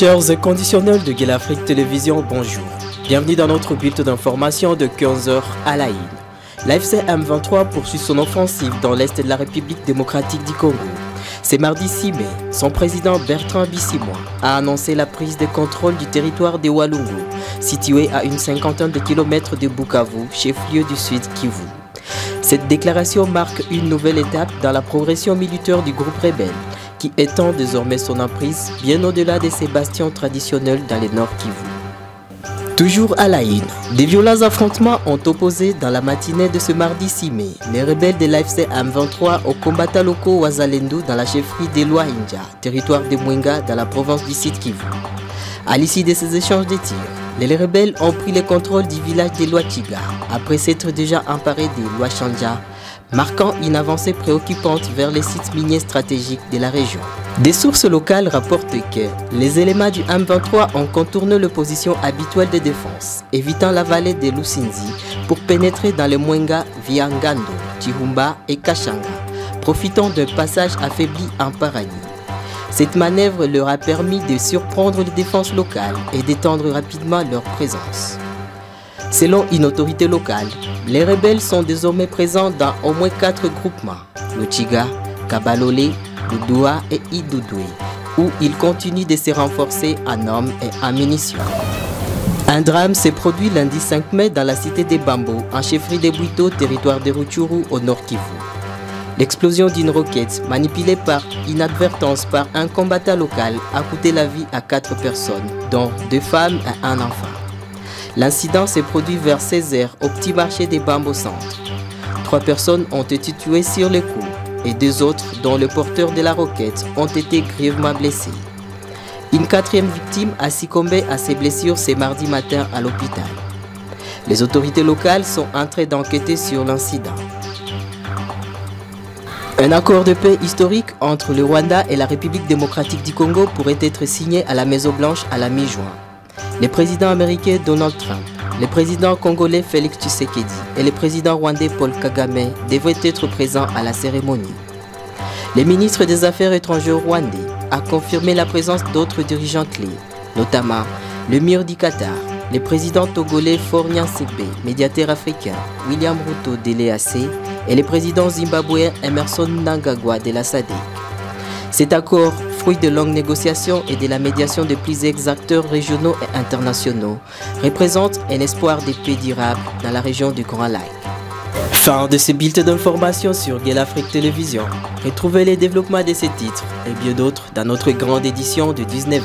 Chers inconditionnels de Gueule Afrique Télévision, bonjour. Bienvenue dans notre bulletin d'information de 15h à la une. L'AFC M23 poursuit son offensive dans l'est de la République démocratique du Congo. C'est mardi 6 mai, son président Bertrand Bisimwa a annoncé la prise de contrôle du territoire de Walungu, situé à une cinquantaine de kilomètres de Bukavu, chef-lieu du Sud Kivu. Cette déclaration marque une nouvelle étape dans la progression militaire du groupe rebelle, qui étend désormais son emprise bien au-delà de ses bastions traditionnels dans le nord Kivu. Toujours à la une, des violents affrontements ont opposé dans la matinée de ce mardi 6 mai les rebelles de l'AFC M23 aux combattants locaux Wazalendo dans la chefferie de Lwainja, territoire de Mwenga dans la province du Sud Kivu. À l'issue de ces échanges de tirs, les rebelles ont pris le contrôle du village de Lwachiga après s'être déjà emparés de Lwachanja, marquant une avancée préoccupante vers les sites miniers stratégiques de la région. Des sources locales rapportent que les éléments du M23 ont contourné leur position habituelle de défense, évitant la vallée de Lusinzi pour pénétrer dans le Mwenga via Ngando, Chihumba et Kachanga, profitant d'un passage affaibli en Paragny. Cette manœuvre leur a permis de surprendre les défenses locales et d'étendre rapidement leur présence. Selon une autorité locale, les rebelles sont désormais présents dans au moins 4 groupements, Luchiga, Kabalolé, Doudoua et Idoudoui, où ils continuent de se renforcer en hommes et en munitions. Un drame s'est produit lundi 5 mai dans la cité de Bambo, en chefferie de Bwito, territoire de Rutshuru, au nord Kivu. L'explosion d'une roquette manipulée par inadvertance par un combattant local a coûté la vie à 4 personnes, dont 2 femmes et un enfant. L'incident s'est produit vers 16h au petit marché des Bambo Centre. 3 personnes ont été tuées sur le coup et 2 autres, dont le porteur de la roquette, ont été grièvement blessés. Une 4e victime a succombé à ses blessures ce mardi matin à l'hôpital. Les autorités locales sont en train d'enquêter sur l'incident. Un accord de paix historique entre le Rwanda et la République démocratique du Congo pourrait être signé à la Maison-Blanche à la mi-juin. Le président américain Donald Trump, le président congolais Félix Tshisekedi et le président rwandais Paul Kagame devraient être présents à la cérémonie. Le ministre des Affaires étrangères rwandais a confirmé la présence d'autres dirigeants clés, notamment le Mir du Qatar, le président togolais Faure Gnassingbe, médiateur africain William Ruto de l'EAC et le président zimbabwéen Emmerson Mnangagwa de la SADC. Cet accord, fruit de longues négociations et de la médiation de plusieurs acteurs régionaux et internationaux, représente un espoir de paix durable dans la région du Grand Lac. Fin de ce bulletin d'information sur Gueule Afrique Télévision. Retrouvez les développements de ces titres et bien d'autres dans notre grande édition de 19h.